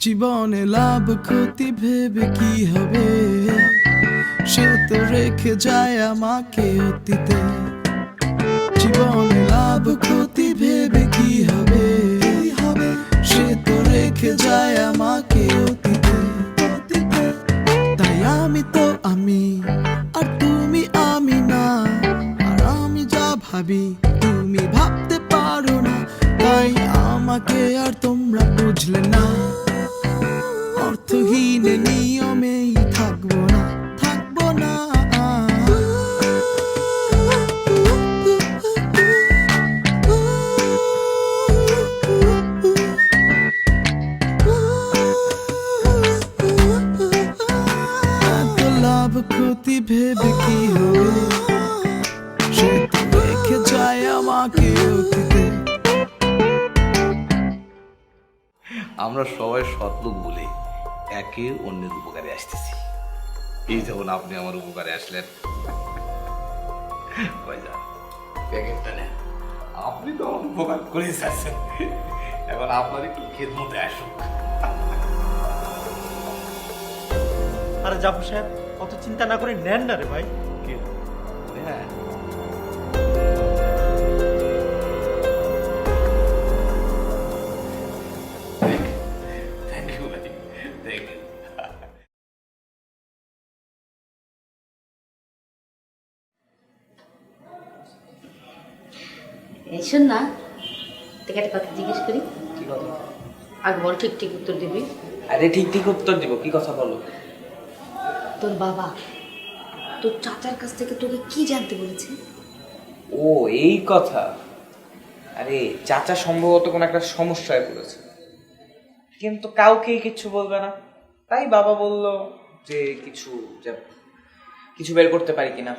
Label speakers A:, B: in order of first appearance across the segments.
A: জীবনে লাভ ক্ষতি ভেবে কি হবে, সে তো রেখে যায় আমাকে অতীতে। জীবনে লাভ ক্ষতি ভেবে কি হবে, সে তো রেখে যায় আমাকে অতীতে। তাই আমি তো আমি, আর তুমি আমি না। আর আমি যা ভাবি তুমি ভাবতে পারো না, তাই আমাকে আর তোমরা বুঝলে না। অর্থহীন নিয়মেই থাকবো না, থাকবো না। এত লাভ ক্ষতি ভেবে কি হবে, সে তো রেখে যায় আমাকে অতীতে।
B: আমরা সবাই সৎ লোক বলে একে অন্যের উপকারে আসতেছি। এই যখন আপনি আমার উপকারে আসলেন, প্যাকেটটা নেন। আপনি তো আমার উপকার করে যাচ্ছেন, এখন আপনার একটু খেদমতে আসুক।
C: আরে জাফর সাহেব, অত চিন্তা না করে নেন না রে ভাই।
B: হ্যাঁ, থ্যাংক ইউ ভাই, থ্যাংক ইউ।
D: এই শোন না, তোকে একটা কথা জিজ্ঞেস করি।
E: কি কথা?
D: আগে বল, ঠিক ঠিক উত্তর দিবি।
E: আরে ঠিক ঠিক উত্তর দিব, কি কথা বলো?
D: তোর বাবা তোর চাচার কাছ থেকে তোকে কি জানতে বলেছে?
E: ও এই কথা। আরে চাচা সম্ভবত কোনো একটা সমস্যায় পড়েছে, কিন্তু কাউকেই কিছু বলবে না। তাই বাবা বলল যে কিছু বের করতে পারি কিনা।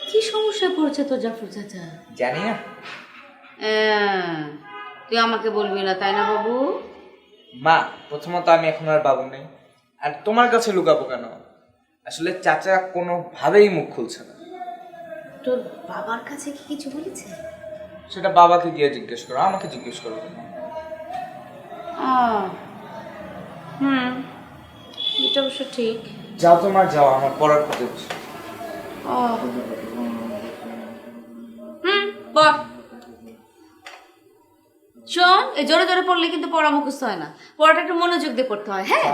D: কি সমস্যায় পড়েছে তোর জাফর চাচা?
E: জানি না।
D: তুই আমাকে বলবি না তাই না বাবু?
E: মা, প্রথমত আমি এখন আর বাবু নেই, আর তোমার কাছে লুকাবো কেন? আসলে চাচা কোনোভাবেই মুখ খুলছে না।
D: তোর বাবার কাছে কি কিছু বলেছে?
E: সেটা বাবাকে গিয়ে জিজ্ঞেস করো, আমাকে জিজ্ঞেস করো কেন?
D: এটা অবশ্য ঠিক।
E: যাও তোমার, যাও, আমার পড়ার করতে বসে।
D: পড়। শোন, এই জোরে জোরে পড়লে কিন্তু পড়া মুখস্থ হয় না, পড়াটা একটু মনোযোগ দিয়ে পড়তে হয়। হ্যাঁ,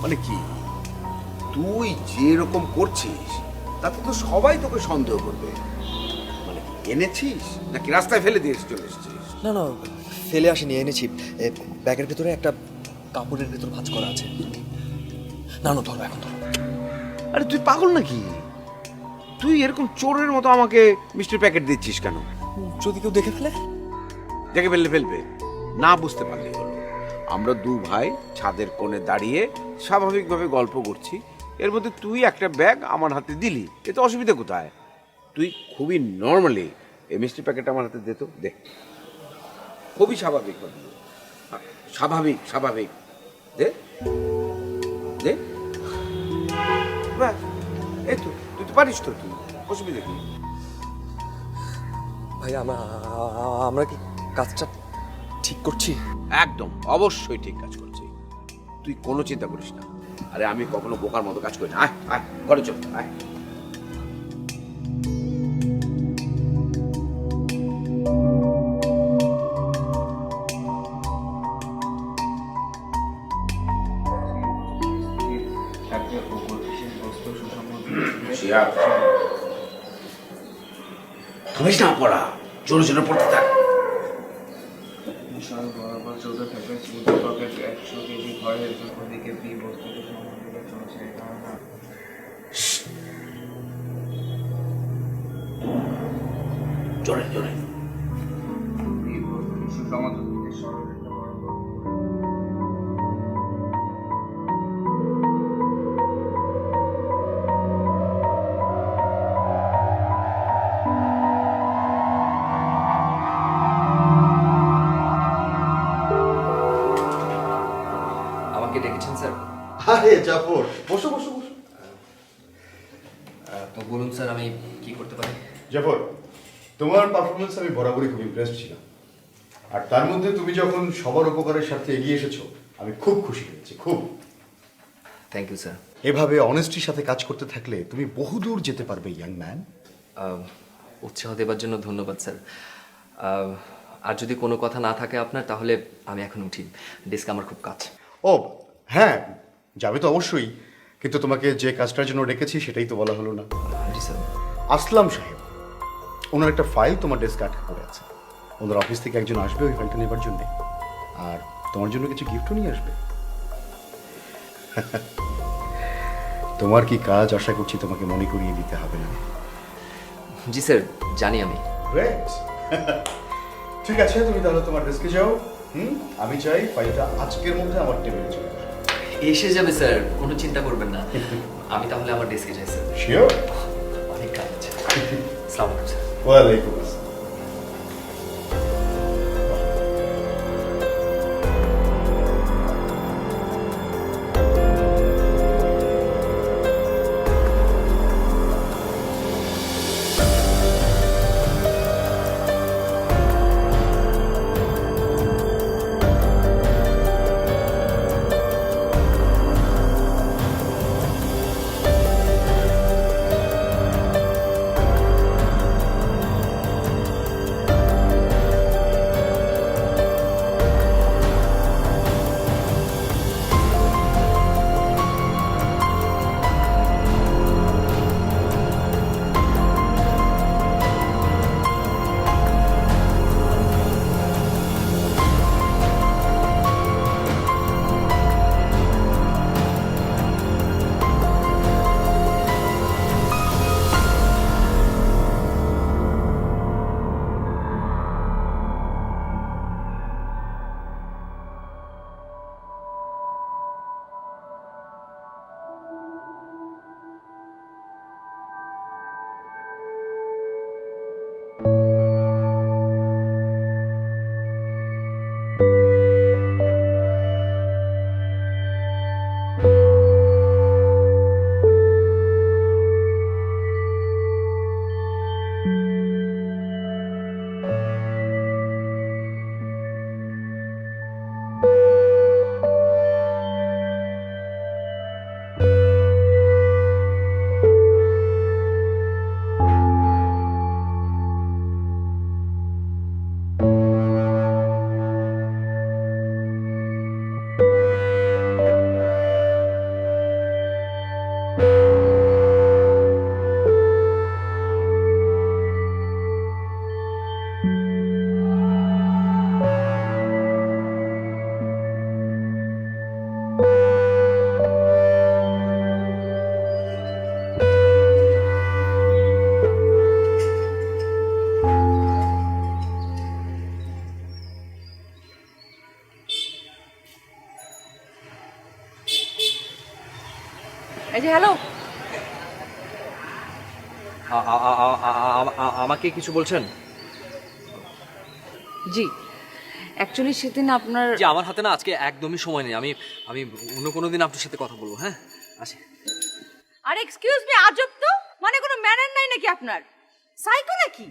F: মানে কি, তুই যেরকম করছিস তাতে তো সবাই তোকে সন্দেহ করবে। মানে কি এনেছিস নাকি রাস্তায় ফেলে দিয়ে চলে এসেছিস?
G: না না, ফেলে আসিনি, এনেছি। ব্যাগের ভেতরে একটা কাপড়ের ভেতর ভাঁজ করা আছে। না না, ধরো, এখন ধরো।
F: আরে তুই পাগল নাকি? তুই এরকম চোরের মতো আমাকে মিষ্টির প্যাকেট দিচ্ছিস কেন?
G: যদি কেউ দেখে ফেলে?
F: দেখে ফেললে ফেলবে, না বুঝতে পারলেই হলো। আমরা দু ভাই ছাদের কোণে দাঁড়িয়ে স্বাভাবিকভাবে গল্প করছি, এর মধ্যে তুই একটা ব্যাগ আমার হাতে দিলি, এতে অসুবিধা কোথায়? তুই খুবই নর্মালি এই মিষ্টির প্যাকেট আমার হাতে দে তো, দেখ। খুবই স্বাভাবিক, স্বাভাবিক স্বাভাবিক, দে দে। ব্যাস, এই তো, তুই তো পারিস তো, তুই অসুবিধা কি?
G: ভাই, আমরা কি কাজটা ঠিক করছি?
F: একদম অবশ্যই ঠিক কাজ করছি, তুই কোনো চিন্তা করিস না। আরে আমি কখনো বোকার মতো কাজ করি না। আয় আয়, ঘরে চল, আয়। পারিস না পড়া, জোরে জোরে পড়তে থাক।
E: বিশাল বরাবর 14 থেকে 14 পকেট 100 কেজি ঘরের দিকে বি বস্তুকে সমানভাবে চলছে এই ধারণা।
F: জোরে জোরে।
E: বি বস্তুকে সুষম দিকে সরলরেখা বরাবর।
H: আমাকে ডেকেছেন স্যার?
I: আরে জাফর, বসো বসো বসো।
H: তো বলুন স্যার, আমি কি করতে পারি?
I: জাফর, তোমার পারফরমেন্স আমি বরাবরই খুব ইমপ্রেসড ছিলাম, আর তার মধ্যে তুমি যখন সবার উপকারের সাথে এগিয়ে এসেছো আমি খুব খুশি হয়েছি, খুব।
H: Thank you sir.
I: এভাবে অনেস্টির সাথে কাজ করতে থাকলে তুমি বহুদূর যেতে পারবে ইয়াং ম্যান।
H: উৎসাহ দেবার জন্য ধন্যবাদ স্যার। আর যদি কোনো কথা না থাকে আপনার, তাহলে আমি এখন উঠি, ডেস্ক আমার খুব কাজ।
I: ও হ্যাঁ, যাবে তো অবশ্যই, কিন্তু তোমাকে যে কাজটার জন্য ডেকেছি সেটাই তো বলা হলো না।
H: জি স্যার।
I: আসলাম সাহেব, ওনার একটা ফাইল তোমার ডেস্কে আটকা পড়ে আছে। ওনার অফিস থেকে একজন আসবে ওই ফাইলটা নেবার জন্যে, আর তোমার জন্য কিছু গিফটও নিয়ে আসবে। তোমার কি কাজ আশা করছি তোমাকে মনে করিয়ে দিতে হবে না।
H: জি স্যার, জানি আমি।
I: গ্রেট। ঠিক আছে, তুমি তাহলে তোমার ডেস্কে যাও। আমি চাই ফাইলটা আজকের মধ্যে আমার টেবিলে চলে আসে।
H: এসে যাবে স্যার, কোনো চিন্তা করবেন না। আমি তাহলে আমার ডেস্কে যাই স্যার।
I: শিওর?
H: অনেক কাজ আছে। আসসালামু আলাইকুম স্যার।
I: ওয়ালাইকুম আসসালাম।
J: এই যে হ্যালো,
H: আমাকে কিছু বলছেন?
J: জি অ্যাকচুয়ালি সেদিন আপনার
H: যে আমার হাতে না আজকে একদমই সময় নেই। আমি আমি অন্য কোনো দিন আপনার সাথে কথা বলবো। হ্যাঁ, আসি।
J: আর এক্সকিউজ মি, আজব তো, মানে কোনো ম্যানার নাই নাকি আপনার? সাইকো নাকি?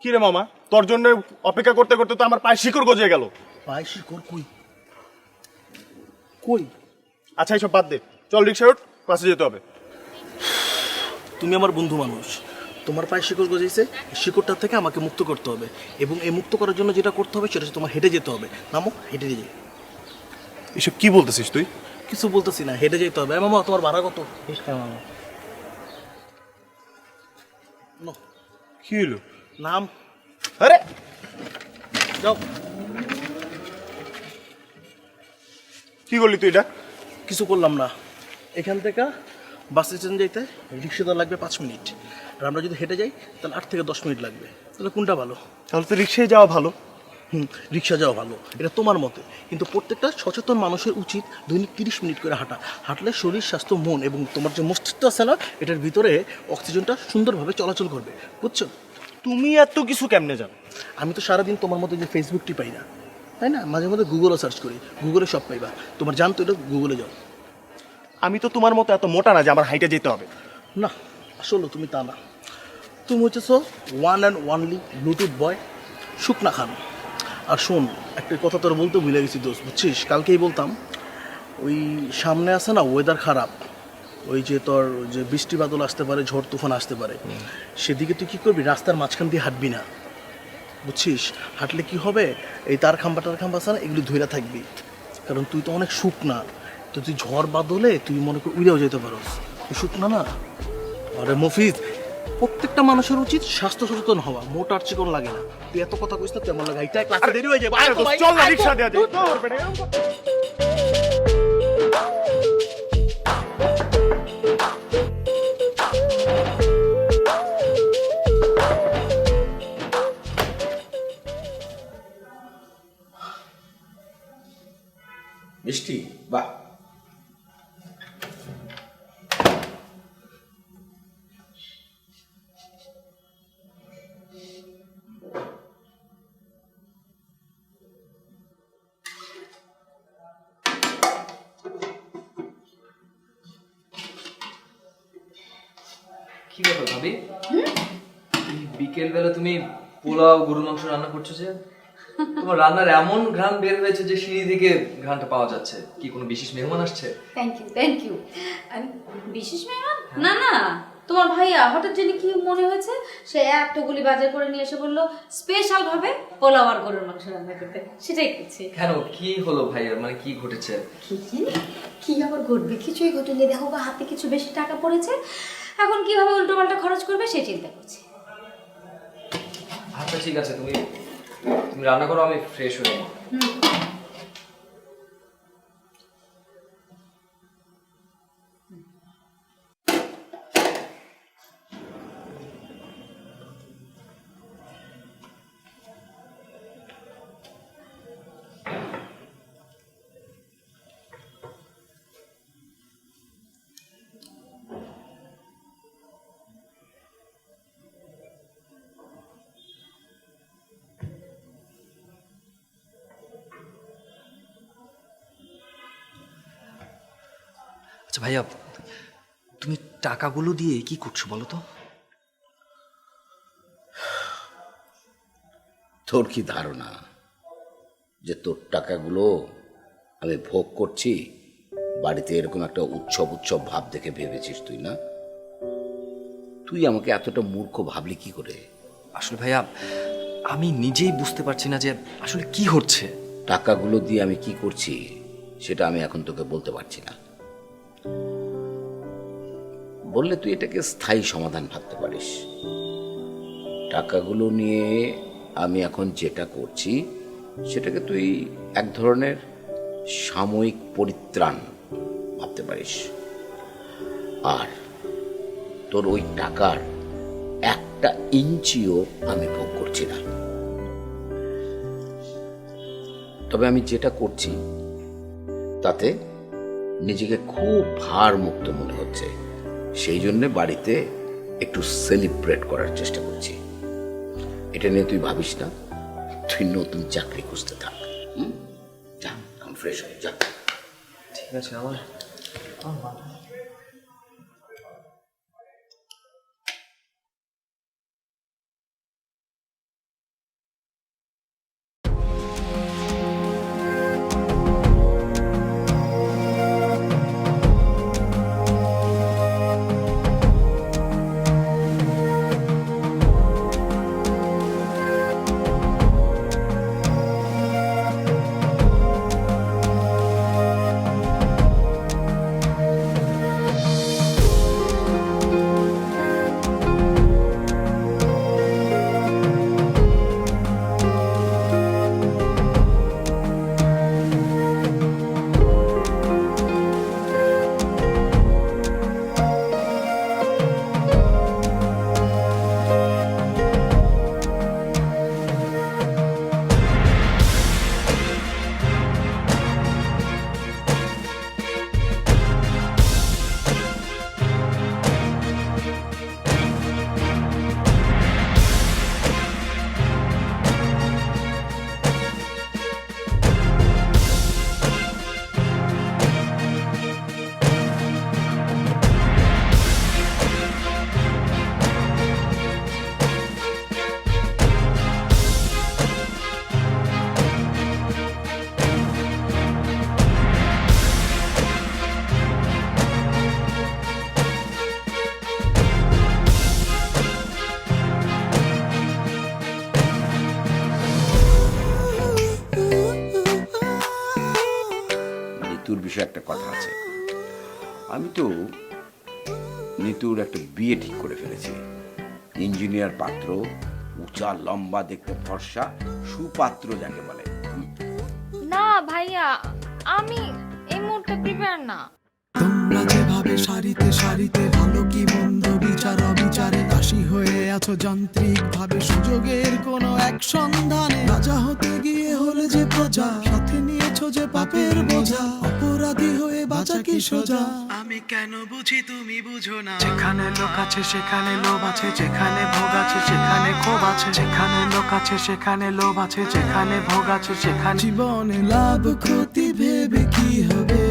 K: কি রে মামা, তোর জন্য অপেক্ষা করতে করতে তো আমার পায়ে শিকড় গজিয়ে গেল।
I: পায়ে শিকড় কই? কই?
K: আচ্ছা এইসব বাদ দে, চল রিক্সা উঠ, ক্লাসে যেতে হবে।
C: তুমি আমার বন্ধু মানুষ, তোমার পায়ে শিকড় গজিয়েছে, শিকড়টা থেকে আমাকে মুক্ত করতে হবে, এবং এই মুক্ত করার জন্য যেটা করতে হবে সেটা হচ্ছে তোমার হেঁটে যেতে হবে। নামো, হেঁটে যাই।
K: এসব কি বলতেছিস তুই?
C: কিছু বলতেছি না, হেঁটে যেতে হবে। মামা তোমার ভাড়া কত? মামা
K: কি হলো?
C: নাম।
K: আরে
C: যাও।
K: কি করলি তুই এটা?
C: কিছু করলাম না। এখান থেকে বাস স্টেশন যাইতে রিক্সা লাগবে 5 মিনিট, আর আমরা যদি হেঁটে যাই তাহলে 8 থেকে 10 মিনিট লাগবে। তাহলে কোনটা ভালো?
K: তাহলে তো রিক্সায় যাওয়া ভালো।
C: রিক্সা যাওয়া ভালো, এটা তোমার মতে, কিন্তু প্রত্যেকটা সচেতন মানুষের উচিত দৈনিক 30 মিনিট করে হাঁটা। হাঁটলে শরীর, স্বাস্থ্য, মন এবং তোমার যে মস্তিষ্ক আছে না, এটার ভিতরে অক্সিজেনটা সুন্দরভাবে চলাচল করবে, বুঝছো?
K: তুমি এত কিছু কেমনে জানো?
C: আমি তো সারাদিন তোমার মতো যে ফেসবুকটি পাই না, তাই না? মাঝে মধ্যে গুগলও সার্চ করি, গুগলে সব পাইবা। তোমার জানতো এটা, গুগলে যাও।
K: আমি তো তোমার মতো এত মোটা না যে আমার হাইটে যেতে হবে।
C: না, আসলে তুমি তা না। তুমি হচ্ছেছ ওয়ান অ্যান্ড ওয়ানলি ব্লুটুথ বয় শুকনা খান। আর শোন, একটা কথা তোর বলতে ভুলে গেছি দোস্ত, বুঝছিস? কালকেই বলতাম, ওই সামনে আছে না ওয়েদার খারাপ, ওই যে তোর যে বৃষ্টি বাদল আসতে পারে, ঝড় তুফান আসতে পারে, সেদিকে তুই কী করবি? রাস্তার মাঝখান দিয়ে হাঁটবি না, বুঝছিস? হাঁটলে কি হবে, এই তার খাম্বা আছে না, এগুলি ধইরা থাকবি, কারণ তুই তো অনেক শুকনা। তো তুই ঝড় বাদলে তুই মনে কর উড়েও যেতে পারোস, তুই শুকনা না। আরে মফিজ, প্রত্যেকটা মানুষের উচিত স্বাস্থ্য সচেতন হওয়া, মোটার চিকন লাগে না। তুই এত কথা কইস না, কেমন লাগে? এইটা ক্লাসে দেরি হয়ে যাবে।
K: চল না, রিক্সা দেয়া যায়।
F: মিষ্টি, বাহ।
H: কি ব্যাপার ভাবি, বিকেল বেলা তুমি পোলাও গরুর মাংস রান্না করছো যে? তোমার রান্নার এমন ঘ্রাণ বের হয়েছে যে সিঁড়ি থেকে ঘ্রাণটা পাওয়া যাচ্ছে। কি কোনো বিশেষ মেহমান আসছে?
D: Thank you. বিশেষ মেহমান? না না, তোমার ভাইয়া হঠাৎ জানি কি মনে হয়েছে, সে এতগুলি বাজার করে নিয়ে এসে বললো স্পেশাল ভাবে পোলাও আর গরুর মাংস রান্না করতে, সেটাই করছি।
H: কেন, কি হলো ভাইয়ার, মানে কি ঘটেছে?
D: কি আবার ঘটবে? কিছুই ঘটেনি, দেখো বা হাতে কিছু বেশি টাকা পড়েছে, এখন কিভাবে উল্টো পাল্টা খরচ করবে সেই চিন্তা করছি।
H: আচ্ছা ঠিক আছে, তুমি রান্না করো, আমি ফ্রেশ হয়ে যাবো। আচ্ছা ভাইয়া, তুমি টাকাগুলো দিয়ে কি করছো বলো তো?
L: তোর কি ধারণা যে তোর টাকাগুলো আমি ভোগ করছি? বাড়িতে এরকম একটা উৎসব ভাব দেখে ভেবেছিস তুই? না, তুই আমাকে এতটা মূর্খ ভাবলি কি করে?
H: আসলে ভাইয়া, আমি নিজেই বুঝতে পারছি না যে আসলে কি হচ্ছে।
L: টাকাগুলো দিয়ে আমি কি করছি সেটা আমি এখন তোকে বলতে পারছি না। বললে তুই এটাকে স্থায়ী সমাধান ভাবতে পারিস। টাকাগুলো নিয়ে আমি এখন যেটা করছি সেটাকে তুই এক ধরনের সাময়িক পরিত্রাণ ভাবতে পারিস। আর তোর ওই টাকার একটা ইঞ্চিও আমি ভোগ করছি না। তবে আমি যেটা করছি তাতে নিজেকে খুব ভার মুক্ত মনে হচ্ছে, সেই জন্যে বাড়িতে একটু সেলিব্রেট করার চেষ্টা করছি। এটা নিয়ে তুই ভাবিস না, তুই নতুন চাকরি খুঁজতে থাক। যা, আমি ফ্রেশ হয়ে যা।
H: ঠিক আছে, আমার
F: বিষয়ে একটা কথা আছে। আমি তো নিতুর একটা বিয়ে ঠিক করে ফেলেছি। ইঞ্জিনিয়ার পাত্র, উঁচা লম্বা, দেখতে ফর্সা, সুপাত্র যাকে বলে।
J: না ভাইয়া, আমি এই মুহূর্তে প্রিপেয়ার না।
A: তোমরা যেভাবে সারিতে সারিতে ভালো কি মন্দ বিচার অবিচারে দাসী হয়ে আছো যান্ত্রিক ভাবে সুযোগের কোনো এক সন্ধানে। রাজা হতে গিয়ে হলে যে প্রজা, সাথে নিয়েছো যে পাপের বোঝা। অপরাধী হয়ে বাঁচা কি সোজা? আমি কেন বুঝি তুমি বুঝো না। যেখানে লোক আছে সেখানে লোভ আছে, যেখানে ভোগ আছে সেখানে ক্ষোভ আছে। যেখানে লোক আছে সেখানে লোভ আছে, যেখানে ভোগ আছে সেখানে। জীবনে লাভ ক্ষতি ভেবে কি হবে?